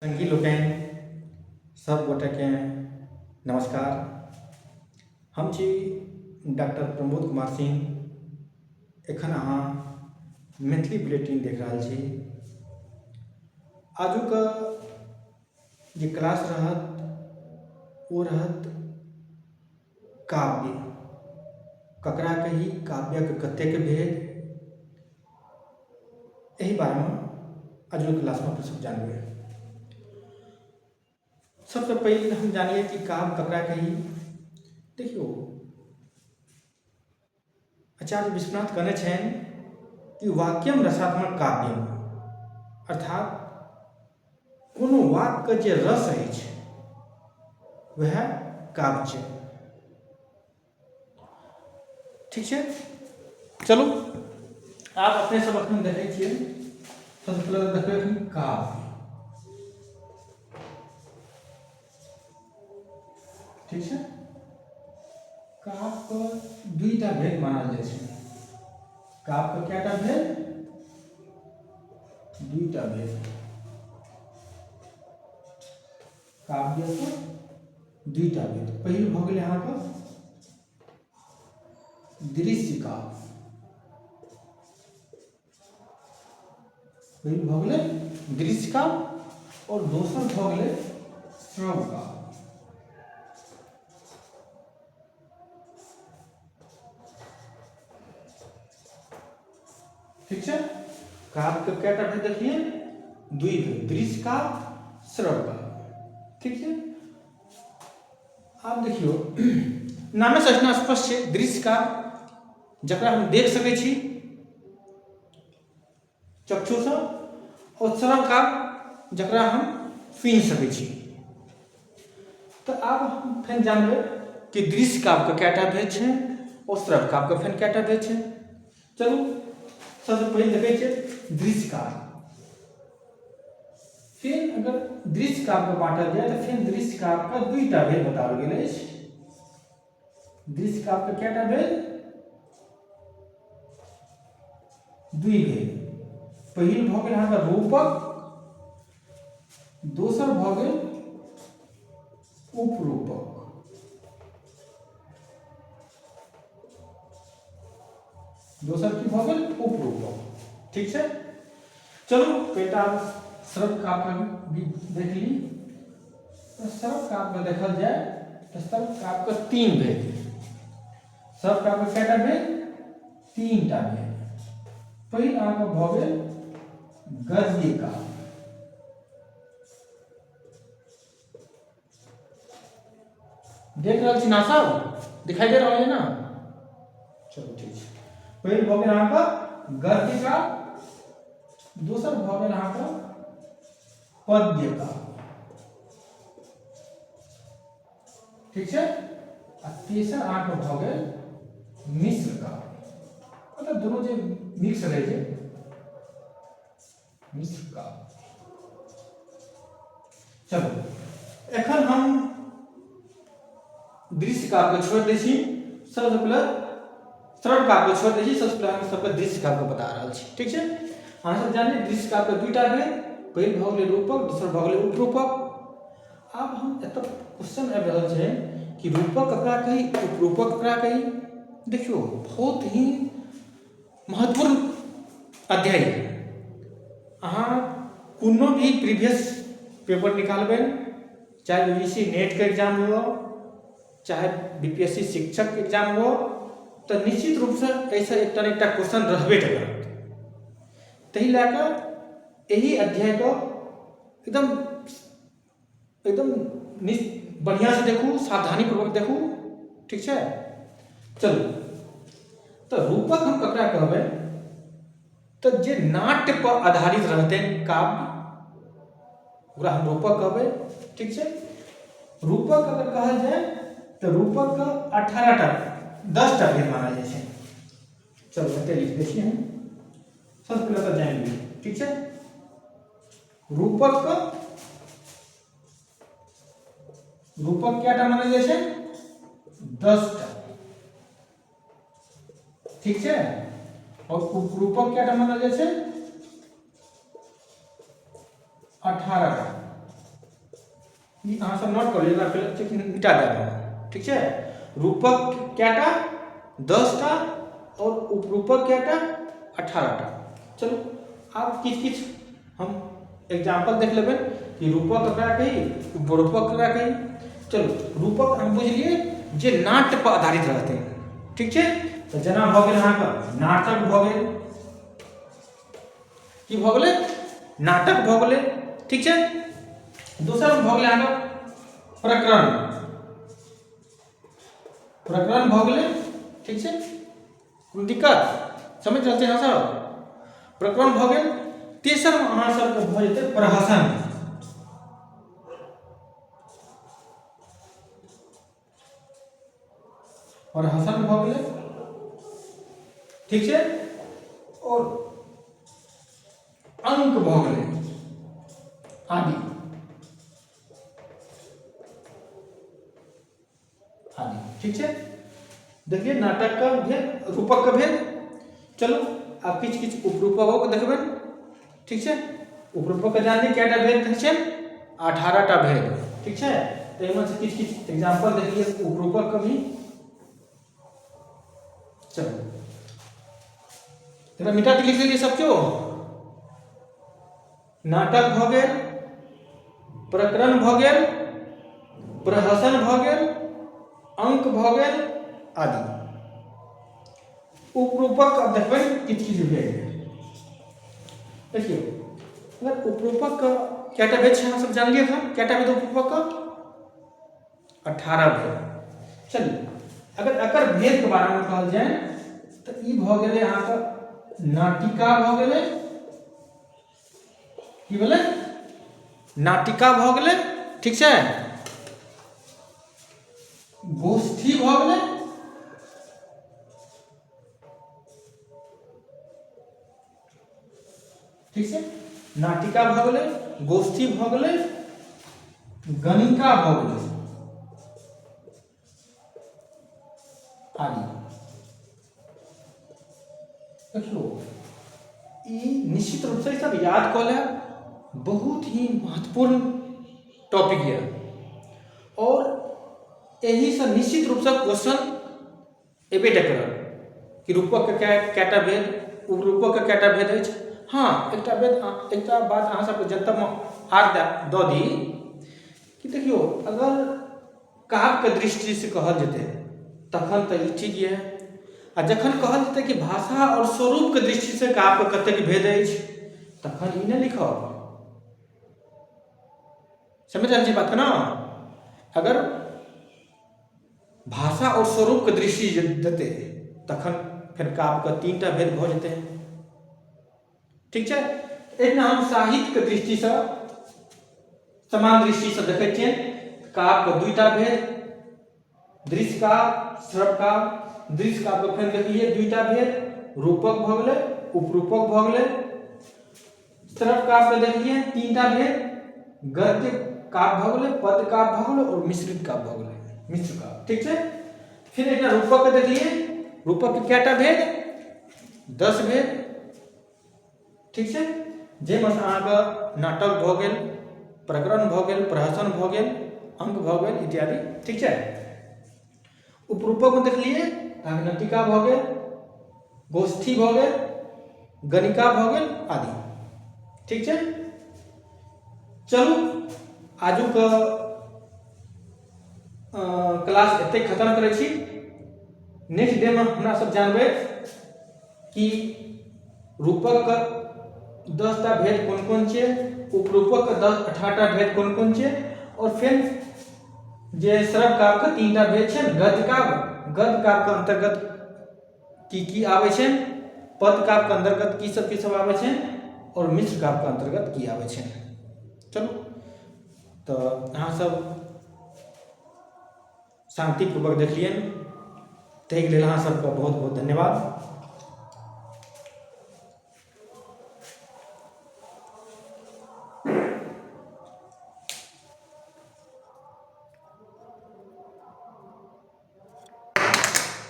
संगी लोकनि सब गोटेके नमस्कार। हम छी डॉक्टर प्रमोद कुमार सिंह। एखन अहाँ मैथिली बुलेटिन देख रहल छी। आजुक जे क्लास रहत ओ रहत काव्य। ककरा कही, काव्यक कतेक भेद, एहि बारेमे आजुक क्लासमे अपने सब जानबै। सबसे पहले हम जानिए कि काव्य ककरा कही। देखियो, आचार्य विश्वनाथ कहने छनि कि वाक्यम रसात्मक काव्यम, अर्थात कोनो वाक्य के जे रस अछि वह काव्य छै। ठीक छै, चलू आप अपने सब अखन देखै छियै। सबसे पहले देखबै कि काव्य। ठीक छै, काव्य दुईटा भेद मानल जाइ छै। काव्य कएटा भेद? दुईटा भेद। काव्यके दुईटा भेद। पहिल भऽ गेलै अहाँके दृश्य काव्य। पहिल भऽ गेलै दृश्य काव्य और दोसर भऽ गेलै श्रव्य काव्य। ठीक छै, काव्य के कएटा भेद देखिए? दुई भेद, दृश्य काव्य, श्रव्य काव्य। ठीक छै, आप देखियो नामे से इतना स्पष्ट छै। दृश्य काव्य जकरा हम देख सकै छी चक्षु से, और श्रव्य काव्य जकरा हम सुनि सकै छी। तो आब हम फेर जानबै कि दृश्य काव्य के कएटा भेद छै और श्रव्य काव्य के फेर कएटा भेद छै। चलू सबसे पहले देखै छियै दृश्य काव्य। फिर अगर दृश्य काव्य के बांटल जाए तो फिर दृश्य काव्य का दुईटा भेद बताओल गेल अछि। दृश्य काव्य के कएटा भेद? दुई भेद। पहिल भऽ गेल अहाँके रूपक, दोसर भऽ गेल उपरूपक। दोसर की भऽ गेल? उपरूपक। ठीक छै, चलू कएटा श्रव्य काव्य भी देख ली। तो श्रव्य काव्य देखल जाए तो श्रव्य काव्य के तीन भेद। श्रव्य काव्य के कएटा भेद? तीनटा भेद। पहिल अहाँके भऽ गेल गद्य काव्य। देख रहल छी ना सब? दिखाई दे रहल है ना? चलो ठीक है। पहिल भऽ गेल अहाँके गद्य काव्य, दोसर भऽ गेल अहाँके पद्य काव्य। ठीक छै, आ तेसर अहाँके भऽ गेल मिश्र काव्य। मतलब दोनों जे मिक्स रहै छै, मिश्र काव्य। चलो एखन हम दृश्य काव्य को छोड़ दै छी। सबसे पहले श्रव्य काव्य को छोड़ दै छी। सबसे पहले हम सबके दृश्य काव्य को बता रहल छी। ठीक छै, अहाँ सब जानिए दृश्य काव्य के दुईटा भेद। पहिल भऽ गेलै रूपक, दोसर भऽ गेलै उपरूपक। आब हम एतऽ क्वेश्चन आबि रहल छै कि रूपक ककरा कही, उपरूपक ककरा कही। देखियो बहुत ही महत्वपूर्ण अध्याय है। अहाँ कोनो भी प्रीवियस पेपर निकालबै, चाहे यूजीसी नेट के एग्जाम हो, चाहे बीपीएससी शिक्षक के एग्जाम हो, तो निश्चित रूप से ऐसा एक न एकटा क्वेश्चन रहबे करत। तही लए कऽ एही अध्याय को एकदम एकदम बढ़िया से देखू, सावधानी पूर्वक देखू। ठीक छै, चलू तो रूपक हम ककरा कहबै? तो जे नाट्य पर आधारित रहते काव्य, ओकरा हम रूपक कहबै। ठीक छै, रूपक अगर कहल जाए तो रूपक का 18टा 10टा भेद मानल जाइ छै। चलो एते लिख दै छी हम। सबसे पहले तो जान ली। ठीक छै, रूपक का रूपक कएटा मानल जाइ छै? 10टा। ठीक छै, और उपरूपक कएटा मानल जाइ छै? 18टा। ई अहाँ सब नोट कर लियौ, पहले मिटा देब, ठीक है। रूपक कैटा 10टा और उपरूपक कैटा 18टा। चलो आब किछ हम एग्जाम्पल देख लेबै कि रूपक ककरा कही, उपरूपक ककरा कही। चलो रूपक हम बुझलिए जे नाट्य पर आधारित रहते हैं, ठीक है। तो जना भ गेल अहाँके नाटक भ गेल, की भ गेलै नाटक भ गेलै, ठीक है। दोसर भ गेलै अहाँके प्रकरण, प्रकरण भ गेलै, ठीक है। कोई दिक्कत समझ रहल छै अहाँ सब, प्रकरण भ गेल। तेसर में अहाँ सबके भ जेतै प्रहसन, प्रहसन भ गेलै, ठीक है। और अंक भ गेलै आदि, आदि, ठीक है। देखिए नाटक का भेल, रूपक का भेल। चलो आब किछ उपरूपक के देखबै, ठीक है। उपरूपक के जानिए कैटा भेद छै, 18टा भेद, ठीक है। तो एहिमे से किछ एग्जांपल देखिए उपरूपक का भी। चलो एकरा मिटा के लिख लीजिए सब क्यों। नाटक भ गेल, प्रकरण भ गेल, प्रहसन भ गेल, अंक भ गेल, आदि। उपरूपक अब देखबै किछ भेल। देखिए अगर उपरूपक का कैटा भेद छै, अहाँ सब जान लियौ था कैटा भेद उपरूपक का 18 भेद। चलिए अगर एकर भेद के बारे में कहल जाए तो ई भ गेलै अहाँके नाटिका भ गेलै, की भेलै नाटिका भ गेलै, ठीक छै। गोष्ठी भ गेलै, ठीक है। नाटिका भ गेलै, गोष्ठी भ गेलै, गणिका भ गेलै, आदि। देखियो ई निश्चित रूप से सब याद कऽ लेब, बहुत ही महत्वपूर्ण टॉपिक है। और यही से निश्चित रूप से क्वेश्चन एबेटा करत कि रूपक के कैटा भेद, उपरूपक के कैटा भेद अछि। हाँ एकटा बात अहाँ सबके जतऽ आर दऽ दी कि देखियो अगर काव्य के दृष्टि से कहल जेतै तखन तऽ ई ठीक है, आ जखन कहल जेतै कि भाषा और स्वरूप के दृष्टि से काव्य के कतेक भेद अछि तखन ई नहि लिखब। समझ रहल छी बात ना। अगर भाषा और स्वरूप के दृष्टि देतै तखन फिर काव्य के 3टा भेद भ जेतै, ठीक है। एक हम साहित्य के दृष्टि से समान दृष्टि से देखै छियै काव्य के 2टा भेद, दृश्य काव्य, श्रव्य काव्य। दृश्य काव्य के फेर देखिए 2टा भेद, रूपक भ गेलै, उपरूपक भ गेलै। श्रव्य काव्य के देखिए 3टा भेद, गद्य काव्य भ गेलै, पद्य काव्य भ गेलै और मिश्रित काव्य भ गेलै, मिश्र काव्य, ठीक है। फिर एकटा रूपक के देखिए, रूपक के कैटा भेद 10 भेद, ठीक है। जेमे से अहाँके नाटक भ गेल, प्रकरण भ गेल, प्रहसन भ गेल, अंक भ गेल इत्यादि, ठीक है। उपरूपक में देख लिए नाटिका भ गेल, गोष्ठी भ गेल, गणिका भ गेल, आदि, ठीक है। चलू आजुक क्लास एते खत्म करै छी। नेक्स्ट डे में हमरा सब जानबै कि रूपक का 10टा भेद कौन कौन छै, उपरूपक का 18टा भेद कौन कौन छै, और फिर जे श्रव्य काव्य का 3टा भेद छै, गद्य काव्य के अंतर्गत की आबै छै, पद्य काव्य के अंतर्गत की सब आबै छै, और मिश्र काव्य के अंतर्गत की आबै छै। चलू तो अहाँ सब शांतिपूर्वक देखलिए, ताहि लेल अहाँ सबके बहुत बहुत धन्यवाद।